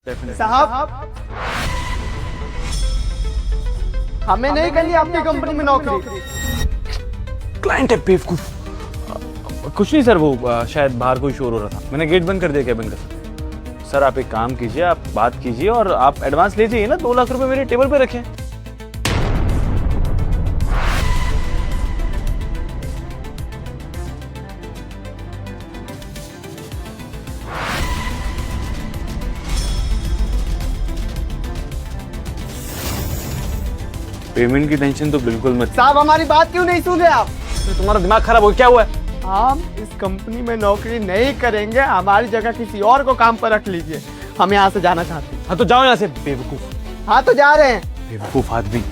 साहब, हमें नहीं करनी आपकी कंपनी में नौकरी। क्लाइंट है बेवकूफ। कुछ नहीं सर, वो शायद बाहर कोई शोर हो रहा था, मैंने गेट बंद कर दिया केबिन का। सर आप एक काम कीजिए, आप बात कीजिए और आप एडवांस ले जाइए ना, 2 लाख रुपए मेरे टेबल पे रखें। पेमेंट की टेंशन तो बिल्कुल मत। साहब हमारी बात क्यों नहीं सुन रहे आप? तो तुम्हारा दिमाग खराब हो, क्या हुआ है? हम इस कंपनी में नौकरी नहीं करेंगे, हमारी जगह किसी और को काम पर रख लीजिए। हम यहाँ से जाना चाहते हैं। हाँ तो जाओ यहाँ से बेवकूफ। हाँ तो जा रहे हैं। बेवकूफ आदमी।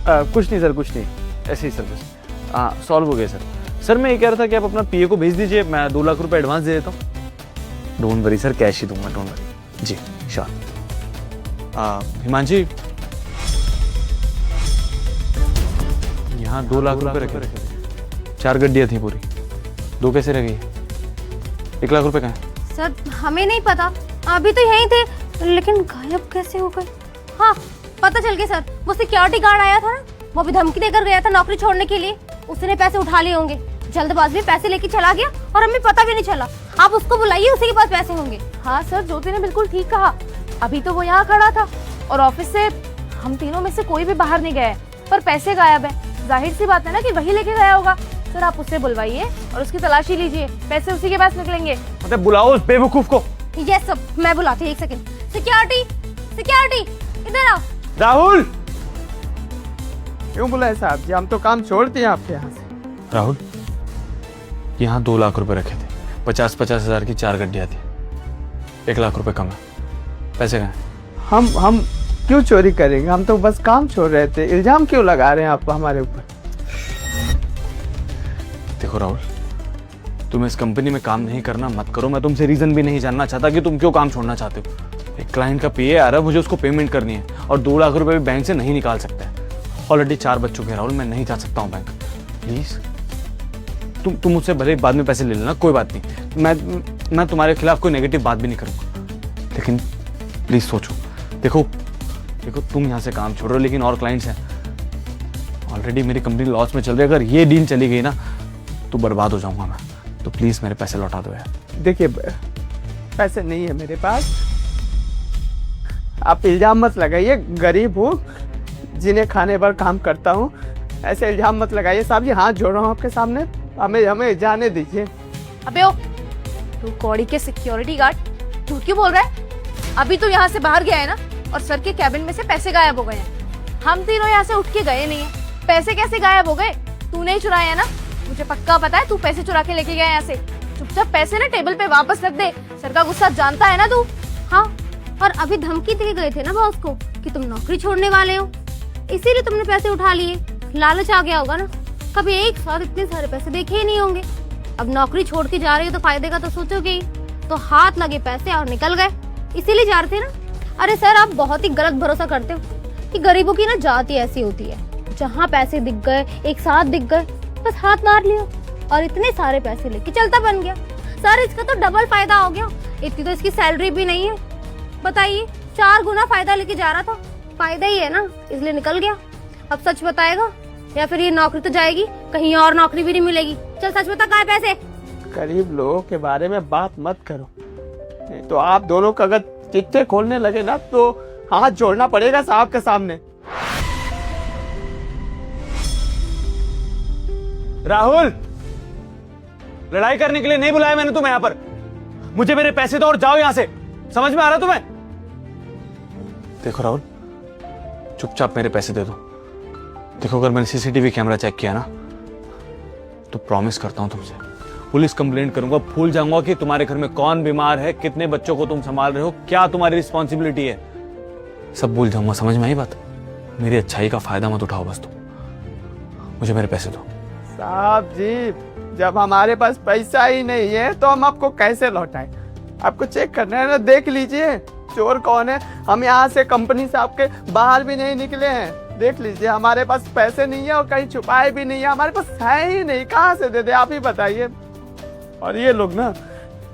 कुछ नहीं सर, कुछ नहीं, ऐसे ही सर बस। हाँ सॉल्व हो गया सर। सर मैं ये कह रहा था कि आप अपना पीए को भेज दीजिए, मैं 2 लाख रुपए एडवांस दे देता हूँ। डोंट वरी सर, कैश ही दूंगा, डोंट वरी। जी श्योर। हिमांशी, यहाँ 2 लाख रुपए रखे थे, 4 गड्डियाँ थी पूरी, 2 कैसे रह गई? 1 लाख रुपए कहाँ है? सर हमें नहीं पता, अभी तो यहीं थे, लेकिन गायब कैसे हो गए? हाँ पता चल गया सर, वो सिक्योरिटी गार्ड आया था ना, वो अभी धमकी देकर गया था नौकरी छोड़ने के लिए। उसने पैसे उठा लिए होंगे, जल्दबाजी में पैसे लेके चला गया और हमें पता भी नहीं चला। आप उसको बुलाइए, उसी के पास पैसे होंगे। हाँ सर, ज्योति ने बिल्कुल ठीक कहा, अभी तो वो यहाँ खड़ा था और ऑफिस से हम तीनों में से कोई भी बाहर नहीं गया है, पर पैसे गायब है। जाहिर सी बात है ना कि वही लेके गया होगा। सर आप उससे बुलवाइए और उसकी तलाशी लीजिए, पैसे उसी के पास निकलेंगे। मतलब बुलाओ उस बेवकूफ को। यस सर, मैं बुलाती हूँ, 1 सेकंड। सिक्योरिटी, सिक्योरिटी, इधर आओ। राहुल! क्यों बुलाए साहब जी? हम तो काम छोड़ते हैं आपके यहाँ से। राहुल, यहाँ 2 लाख रुपए रखे थे, 50-50 हजार की 4 गड्डियाँ थी, 1 लाख रुपए कम है, पैसे कहाँ हैं? हम क्यों चोरी करेंगे? हम तो बस काम छोड़ रहे थे। इल्जाम क्यों लगा रहे हैं आप हमारे ऊपर? देखो राहुल, तुम इस कंपनी में काम नहीं करना मत करो। मैं तुमसे रीजन भी नहीं जानना चाहता कि तुम क्यों काम छोड़ना चाहते हो। एक क्लाइंट का पीए आ रहा है, मुझे उसको पेमेंट करनी है और 2 लाख रुपए भी बैंक से नहीं निकाल सकता है। ऑलरेडी 4 बज चुके हैं राहुल, मैं नहीं जा सकता हूँ बैंक। प्लीज तुम मुझसे भले बाद में पैसे ले लेना, कोई बात नहीं। मैं तुम्हारे खिलाफ कोई नेगेटिव बात भी नहीं करूँगा, लेकिन प्लीज सोचो। देखो तुम यहाँ से काम छोड़ रहे हो, लेकिन और क्लाइंट्स हैं। ऑलरेडी मेरी कंपनी लॉस में चल रही है, अगर ये डील चली गई ना तो बर्बाद हो जाऊंगा मैं। तो प्लीज मेरे पैसे लौटा दो यार। देखिए पैसे नहीं है मेरे पास, आप इल्जाम मत लगाइए। गरीब हूँ, जिन्हें खाने पर काम करता हूँ, ऐसे इल्जाम मत लगाइए साहब जी। हाथ जोड़ रहा हूँ आपके सामने, हमें जाने दीजिए। अबे ओ, तू कौड़ी के सिक्योरिटी गार्ड झूठ क्यों बोल रहा है? अभी तो यहाँ से बाहर गया है ना, और सर के कैबिन में से पैसे गायब हो गए हैं। हम तीनों यहाँ से उठ के गए नहीं है। पैसे कैसे गायब हो गए? तूने ही चुराए है ना? मुझे पक्का पता है तू पैसे चुरा के लेके गया यहाँ से। चुपचाप पैसे ना टेबल पे वापस रख दे, सर का गुस्सा जानता है ना तू। हाँ, और अभी धमकी दे गए थे ना बॉस को कि तुम नौकरी छोड़ने वाले हो, इसीलिए तुमने पैसे उठा लिए। लालच आ गया होगा ना, कभी एक साथ इतने सारे पैसे देखे ही नहीं होंगे। अब नौकरी छोड़ के जा रही हो तो फायदे का तो सोचोगे ही। तो हाथ लगे पैसे और निकल गए, इसीलिए जा रहे थे ना। अरे सर आप बहुत ही गलत भरोसा करते हो कि गरीबों की ना जाति ऐसी होती है, जहाँ पैसे दिख गए, एक साथ दिख गए, बस हाथ मार लिया और इतने सारे पैसे लेके चलता बन गया। सर इसका तो डबल फायदा हो गया, इतनी तो इसकी सैलरी भी नहीं है। बताइए, 4 गुना फायदा लेके जा रहा था। फायदा ही है ना, इसलिए निकल गया। अब सच बताएगा या फिर ये नौकरी तो जाएगी, कहीं और नौकरी भी नहीं मिलेगी। चल सच बता, कहाँ है पैसे? गरीब लोगों के बारे में बात मत करो, नहीं तो आप दोनों का अगर चिट्ठे खोलने लगे ना तो हाथ जोड़ना पड़ेगा साहब के सामने। राहुल, लड़ाई करने के लिए नहीं बुलाया मैंने तुम्हें यहाँ पर। मुझे मेरे पैसे दो और जाओ यहाँ से, समझ में आ रहा तुम्हें? देखो राहुल, चुपचाप मेरे पैसे दे दो। देखो अगर मैंने सीसीटीवी कैमरा चेक किया ना तो प्रॉमिस करता हूं तुमसे पुलिस कंप्लेंट करूंगा। भूल जाऊंगा कि तुम्हारे घर में कौन बीमार है, कितने बच्चों को तुम संभाल रहे हो, क्या तुम्हारी रिस्पॉन्सिबिलिटी है, सब भूल जाऊंगा। समझ में आई बात? मेरी अच्छाई का फायदा मत उठाओ बस तुम। मुझे मेरे पैसे दो। साहब जी, जब हमारे पास पैसा ही नहीं है तो हम आपको कैसे लौटाएं? आपको चेक करना है ना, देख लीजिए चोर कौन है। हम यहाँ से कंपनी से आपके बाहर भी नहीं निकले हैं, देख लीजिए। हमारे पास पैसे नहीं है और कहीं छुपाए भी नहीं है, हमारे पास है ही नहीं, कहाँ से दे दे आप ही बताइए। और ये लोग ना,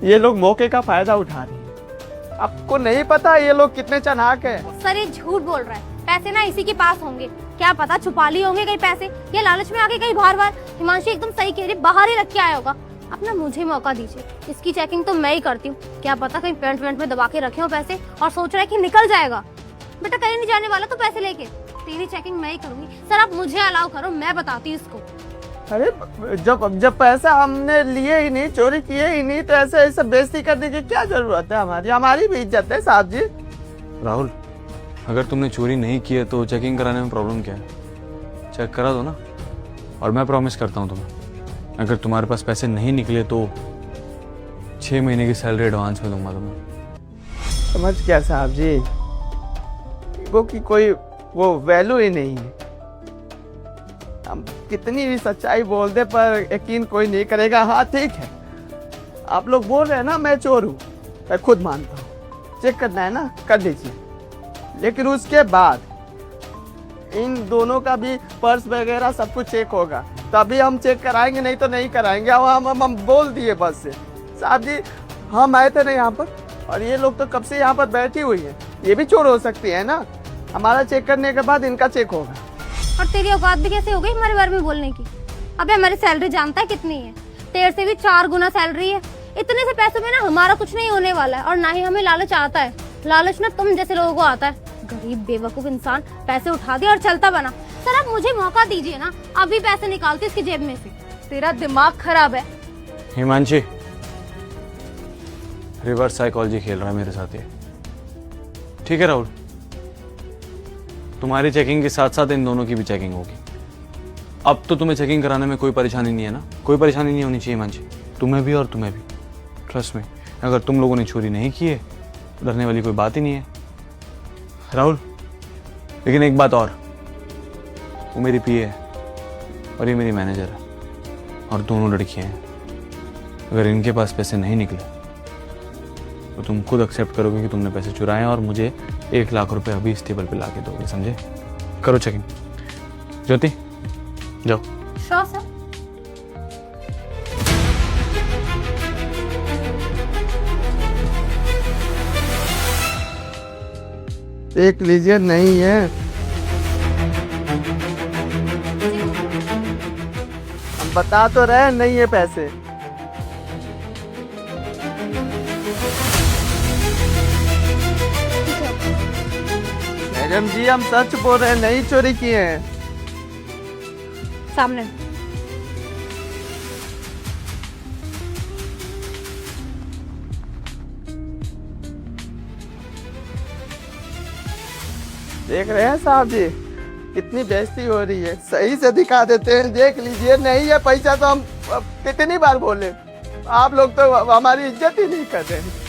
ये लोग मौके का फायदा उठा रहे हैं। आपको नहीं पता ये लोग कितने चालाक है। सर ये झूठ बोल रहा है, पैसे ना इसी के पास होंगे, क्या पता छुपा लिए होंगे कहीं पैसे, या लालच में आके कहीं बार बार। हिमांशु एकदम सही कह रही, बाहर ही रख के आया होगा। अपना मुझे मौका दीजिए, इसकी चेकिंग तो मैं ही करती हूँ। क्या पता कहीं पेंट वेंट में दबा के रखे हो पैसे और सोच रहा है कि निकल जाएगा। बेटा कहीं नहीं जाने वाला तो पैसे लेके, तेरी चेकिंग मैं ही करूंगी। सर आप मुझे अलाउ करो, मैं बताती हूँ इसको। अरे जब पैसा हमने लिए ही नहीं, चोरी किए ही नहीं, तो ऐसे बेइज्जती करने की क्या जरूरत है? हमारी भी इज्जत है साहब जी। राहुल, अगर तुमने चोरी नहीं की है तो चेकिंग कराने में प्रॉब्लम क्या है? चेक करा दो ना। और मैं प्रॉमिस करता हूँ तुम्हें, अगर तुम्हारे पास पैसे नहीं निकले तो 6 महीने की सैलरी एडवांस में दूंगा तुम्हें। समझ क्या साहब जी, वो की कोई वो वैल्यू ही नहीं है। हम कितनी भी सच्चाई बोल दे पर यकीन कोई नहीं करेगा। हाँ ठीक है, आप लोग बोल रहे हैं ना मैं चोर हूँ, मैं खुद मानता हूँ। चेक करना है ना, कर लीजिए, लेकिन उसके बाद इन दोनों का भी पर्स वगैरह सब कुछ चेक होगा, तभी हम चेक कराएंगे, नहीं तो नहीं कराएंगे। हम बोल दिए बस से। साहब जी हम आए थे ना यहाँ पर, और ये लोग तो कब से यहाँ पर बैठी हुई है, ये भी चोर हो सकती है ना। हमारा चेक करने के बाद इनका चेक होगा। और तेरी औकात भी कैसे हो गई हमारे बारे में बोलने की? अबे हमारी सैलरी जानता है कितनी है? तेरे से भी 4 गुना सैलरी है। इतने से पैसों में ना हमारा कुछ नहीं होने वाला है, और ना ही हमें लालच आता है। लालच ना तुम जैसे लोगों को आता है। गरीब बेवकूफ इंसान पैसे उठा दिया और चलता बना। सर आप मुझे मौका दीजिए ना, अभी पैसे निकालती इसकी जेब में से। तेरा दिमाग खराब है। हिमांशी, रिवर्स साइकोलॉजी खेल रहा है मेरे साथ ये। ठीक है राहुल, तुम्हारी चेकिंग के साथ साथ इन दोनों की भी चेकिंग होगी। अब तो तुम्हें चेकिंग कराने में कोई परेशानी नहीं है ना? कोई परेशानी नहीं होनी चाहिए हिमांशी, तुम्हें भी और तुम्हें भी। ट्रस्ट में, अगर तुम लोगों ने चोरी नहीं की है तो डरने वाली कोई बात ही नहीं है राहुल। लेकिन एक बात और, वो मेरी पीए है और ये मेरी मैनेजर है, और दोनों लड़कियां हैं। अगर इनके पास पैसे नहीं निकले तो तुम खुद एक्सेप्ट करोगे कि तुमने पैसे चुराए हैं और मुझे 1 लाख रुपए अभी इस टेबल पे ला के दोगे, समझे? करो चेकिंग। ज्योति जाओ। Sure sir. देख लीजिए, नहीं है। हम बता तो रहे नहीं है पैसे। मैडम जी हम सच बोल रहे हैं, नहीं चोरी किए हैं। सामने। देख रहे हैं साहब जी, कितनी बेइज्जती हो रही है। सही से दिखा देते हैं, देख लीजिए। नहीं है पैसा तो हम कितनी बार बोले, आप लोग तो हमारी इज्जत ही नहीं कर रहे हैं।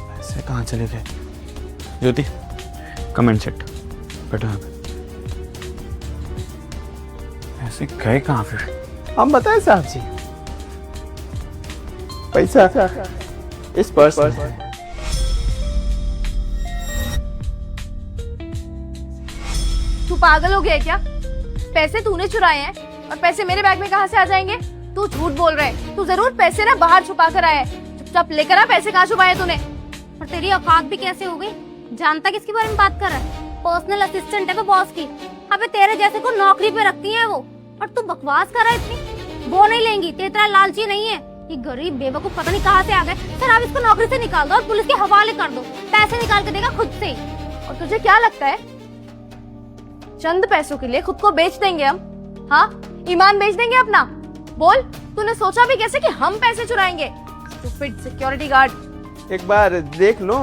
पैसे कहाँ चले गए? ज्योति कमेंट सेट बैठो यहाँ पे। पैसे गए कहाँ फिर? हम बताएं साहब जी, पैसा इस पर्स में है। तू पागल हो गया क्या? पैसे तूने चुराए हैं और पैसे मेरे बैग में कहाँ से आ जाएंगे? तू झूठ बोल रहा है। तू जरूर पैसे ना बाहर छुपा कर आया है। चुपचाप लेकर आ पैसे। कहाँ छुपाए तूने? और तेरी औकात भी कैसे हो गई? जानता किसके बारे में बात कर रहा है? पर्सनल असिस्टेंट है वो बॉस की। अबे तेरे जैसे को नौकरी पे रखती है वो, और तू बकवास कर रहा है इतनी। वो नहीं लेंगी, तेरा लालची नहीं है। ये गरीब बेवकूफ पता नहीं कहाँ से आ गए। सर आप इसको नौकरी से निकाल दो और पुलिस के हवाले कर दो। पैसे निकाल के देगा खुद से ही। और तुझे क्या लगता है चंद पैसों के लिए खुद को बेच देंगे हम? हाँ, ईमान बेच देंगे अपना? बोल, तूने सोचा भी कैसे कि हम पैसे चुराएंगे? Stupid security guard. एक बार देख लो,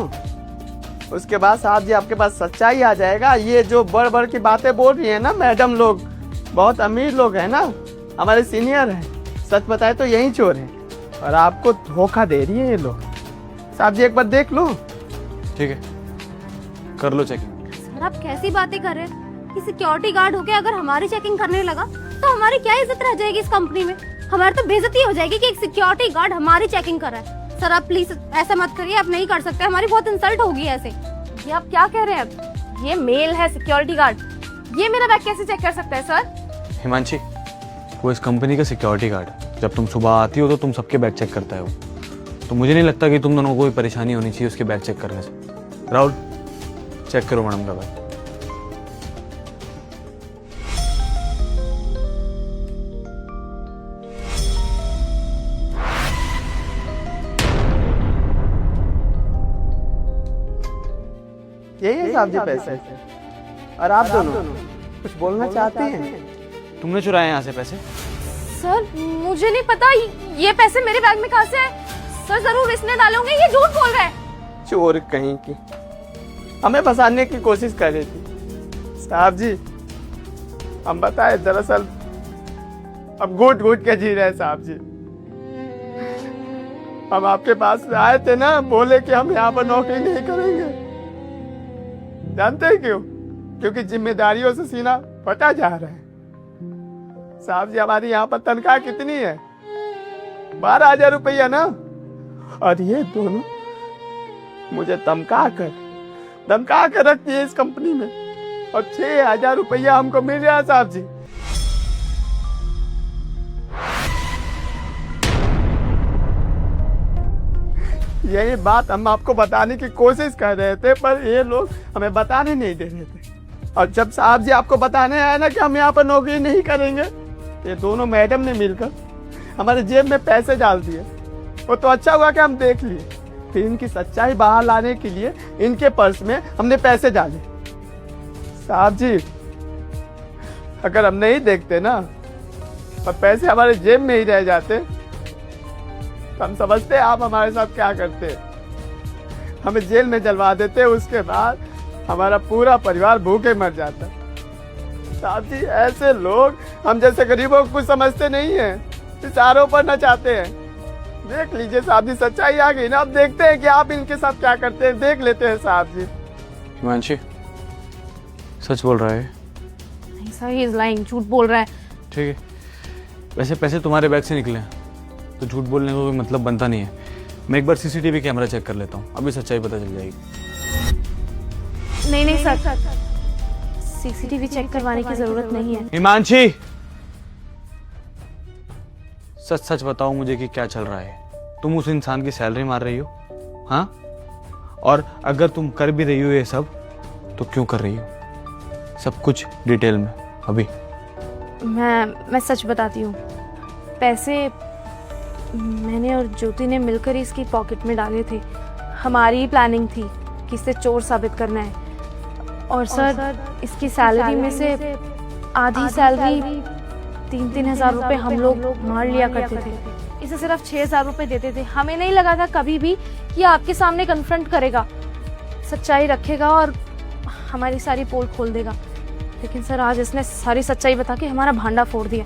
उसके बाद साहब जी आपके पास सच्चाई आ जाएगा। ये जो बड़ बड़ की बातें बोल रही है ना मैडम लोग, बहुत अमीर लोग हैं ना, हमारे सीनियर हैं। सच बताए तो यही चोर है, और आपको धोखा दे रही है ये लोग। साहब जी एक बार देख लो। ठीक है, कर लो चेकिंग। सर आप कैसी बातें कर रहे हैं? कि सिक्योरिटी गार्ड होके अगर हमारी चेकिंग करने लगा तो हमारी क्या इज्जत रह जाएगी इस कंपनी में? हमारी तो बेइज्जती हो जाएगी कि एक सिक्योरिटी गार्ड हमारी चेकिंग कर रहा है। सर आप प्लीज ऐसा मत करिए, आप नहीं कर सकते, हमारी बहुत इंसल्ट होगी ऐसे। ये आप क्या कह रहे हैं? अब ये मेल है सिक्योरिटी गार्ड, ये मेरा बैग कैसे चेक कर सकता है सर? हिमांशी, वो इस कंपनी का सिक्योरिटी गार्ड है। जब तुम सुबह आती हो तो तुम सबके बैग चेक करता है वो। तो मुझे नहीं लगता कि तुम दोनों को कोई परेशानी होनी चाहिए उसके बैग चेक करने से। राहुल, चेक करो मैडम का बैग। यही है साहब जी पैसे। और आप दोनों कुछ बोलना चाहते हैं? तुमने चुराए यहाँ से पैसे? सर मुझे नहीं पता, ये पैसे मेरे बैग में कहाँ से आए? सर जरूर इसने डाले होंगे, ये झूठ बोल रहा है। चोर कहीं की, हमें फंसाने की कोशिश कर रही थी। साहब जी हम बताए, दरअसल अब घूट घूट के जी रहे हैं साहब जी। हम आपके पास आए थे ना, बोले कि हम यहाँ पर नौकरी नहीं करेंगे। जानते हैं क्यों? क्योंकि जिम्मेदारियों से सीना फटा जा रहा है। साहब जी हमारी यहाँ पर तनख्वाह कितनी है? 12,000 रुपया ना। और ये दोनों मुझे धमका कर रखती है इस कंपनी में, और 6,000 रुपया हमको मिल रहा है साहब जी। यही बात हम आपको बताने की कोशिश कर रहे थे, पर ये लोग हमें बताने नहीं दे रहे थे। और जब साहब जी आपको बताने आए ना कि हम यहाँ पर नौकरी नहीं करेंगे, ये दोनों मैडम ने मिलकर हमारे जेब में पैसे डाल दिए। वो तो अच्छा हुआ कि हम देख लिए। फिर इनकी सच्चाई बाहर लाने के लिए इनके पर्स में हमने पैसे डाले। साहब जी अगर हम नहीं देखते ना, और पैसे हमारे जेब में ही रह जाते, तो हम समझते आप हमारे साथ क्या करते। हमें जेल में जलवा देते, उसके बाद हमारा पूरा परिवार भूखे मर जाता। साहब जी ऐसे लोग हम जैसे गरीबों को कुछ समझते नहीं है, इशारों पर न चाहते हैं। देख लीजिए साहब जी, सच्चाई आ गई ना। अब देखते हैं कि आप इनके साथ क्या करते हैं, देख लेते हैं साहब जी। हिमांशी सच बोल रहा है? नहीं सर, ही इज लाइंग, झूठ बोल रहा है। ठीक है, वैसे पैसे तुम्हारे बैग से निकले हैं तो झूठ बोलने का कोई मतलब बनता नहीं है। मैं एक बार सीसीटीवी कैमरा चेक कर लेता हूँ, अभी सच्चाई पता चल जाएगी। नहीं सर, सीसीटीवी चेक करवाने की जरूरत नहीं है। हिमांशी सच सच बताओ मुझे कि क्या चल रहा है। तुम उस इंसान की सैलरी मार रही हो? हाँ, और अगर तुम कर भी रही हो ये सब तो क्यों कर रही हो? सब कुछ डिटेल में अभी। मैं सच बताती हूँ, पैसे मैंने और ज्योति ने मिलकर ही इसकी पॉकेट में डाले थे। हमारी ही प्लानिंग थी कि इसे चोर साबित करना है। और सर इसकी सैलरी में से आधी सैलरी 3-3 हज़ार रुपये हम लोग मार लिया करते थे। इसे सिर्फ 6,000 रुपये देते थे। हमें नहीं लगा था कभी भी कि आपके सामने कन्फ्रंट करेगा, सच्चाई रखेगा और हमारी सारी पोल खोल देगा। लेकिन सर आज इसने सारी सच्चाई बता के हमारा भांडा फोड़ दिया।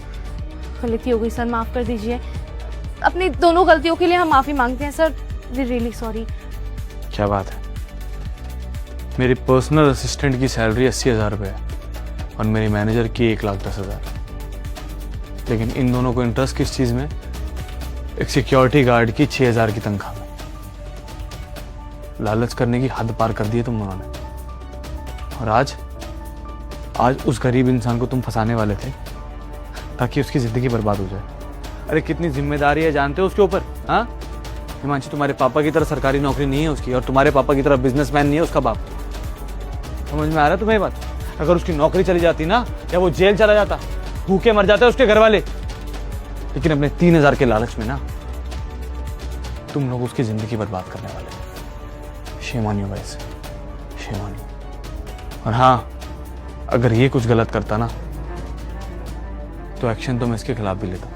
गलती हो गई सर, माफ़ कर दीजिए। अपनी दोनों गलतियों के लिए हम माफ़ी मांगते हैं सर, वी रियली सॉरी। क्या बात है, मेरी पर्सनल असिस्टेंट की सैलरी 80,000 रुपये है और मेरी मैनेजर की 1,10,000। लेकिन इन दोनों को इंटरेस्ट किस चीज़ में? एक सिक्योरिटी गार्ड की 6,000 की तनख्वाह में। लालच करने की हद पार कर दी है तुम दोनों ने। और आज उस गरीब इंसान को तुम फंसाने वाले थे ताकि उसकी ज़िंदगी बर्बाद हो जाए। अरे कितनी जिम्मेदारी है जानते हो उसके ऊपर? हाँ हिमांशी, तुम्हारे पापा की तरह सरकारी नौकरी नहीं है उसकी, और तुम्हारे पापा की तरह बिजनेसमैन नहीं है उसका बाप। समझ में आ रहा है तुम्हें बात? अगर उसकी नौकरी चली जाती ना, या वो जेल चला जाता, भूखे मर जाते उसके घर वाले। लेकिन अपने 3,000 के लालच में ना तुम लोग उसकी जिंदगी बर्बाद करने वाले। Shame on you guys, shame on you. और हाँ, अगर ये कुछ गलत करता ना तो एक्शन तो मैं इसके खिलाफ भी लेता,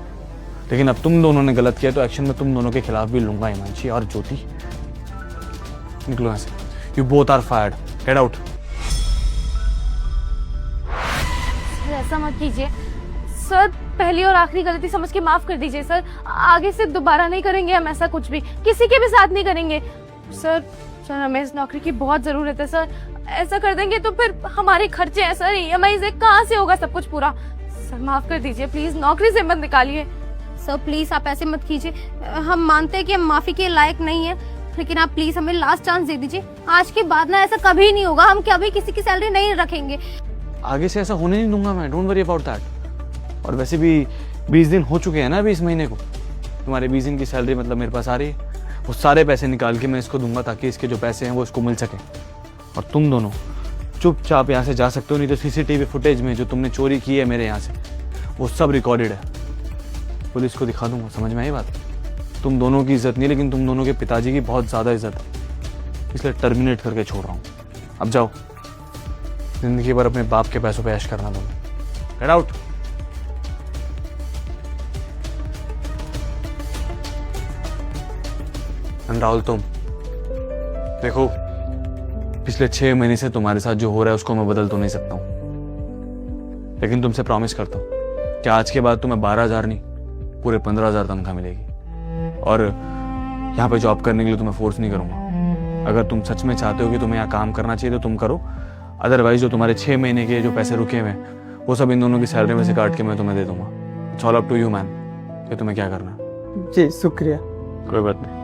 लेकिन अब तुम दोनों ने गलत किया तो एक्शन में तुम दोनों के खिलाफ भी लूंगा। हिमांशी और ज्योति, निकलो यहाँ से। You both are fired, get out. ऐसा मत कीजिए सर, पहली और आखिरी गलती समझ के माफ कर दीजिए सर। आगे से दोबारा नहीं करेंगे हम ऐसा, कुछ भी किसी के भी साथ नहीं करेंगे सर। हमें इस नौकरी की बहुत जरूरत है सर। ऐसा कर देंगे तो फिर हमारे खर्चे हैं सर, EMI से कहाँ से होगा सब कुछ पूरा। सर माफ कर दीजिए प्लीज, नौकरी से मत निकालिए सर। प्लीज आप ऐसे मत कीजिए। हम मानते हैं कि हम माफी के लायक नहीं है, लेकिन आप प्लीज हमें लास्ट चांस दे दीजिए। आज के बाद ना ऐसा कभी नहीं होगा, हम कभी किसी की सैलरी नहीं रखेंगे। आगे से ऐसा होने नहीं दूंगा मैं, डोंट वरी अबाउट दैट। और वैसे भी 20 दिन हो चुके हैं ना अभी इस महीने को। तुम्हारे 20 दिन की सैलरी मतलब मेरे पास आ रही है, वो सारे पैसे निकाल के मैं इसको दूंगा ताकि इसके जो पैसे हैं वो इसको मिल सके। और तुम दोनों चुपचाप यहाँ से जा सकते हो, नहीं तो सीसीटीवी फुटेज में जो तुमने चोरी की है मेरे यहाँ से वो सब रिकॉर्डेड है, पुलिस को दिखा दूंगा। समझ में आई बात? तुम दोनों की इज्जत नहीं, लेकिन तुम दोनों के पिताजी की बहुत ज़्यादा इज्जत है, इसलिए टर्मिनेट करके छोड़ रहा हूँ। अब जाओ, जिंदगी भर अपने बाप के पैसों पे ऐश करना दोगे। Get out. राहुल तुम देखो, पिछले 6 महीने से तुम्हारे साथ जो हो रहा है उसको मैं बदल तो नहीं सकता हूँ, लेकिन तुमसे प्रॉमिस करता हूँ कि आज के बाद तुम्हें 12,000 नहीं पूरे 15,000 तनख्वाह मिलेगी। और यहाँ पे जॉब करने के लिए तुम्हें फोर्स नहीं करूँगा। अगर तुम सच में चाहते हो कि तुम्हें यहाँ काम करना चाहिए तो तुम करो, अदरवाइज जो तुम्हारे 6 महीने के जो पैसे रुके हुए हैं वो सब इन दोनों की सैलरी में से काट के मैं तुम्हें दे दूंगा। It's all up to you man कि तुम्हें क्या करना है। जी शुक्रिया। कोई बात नहीं।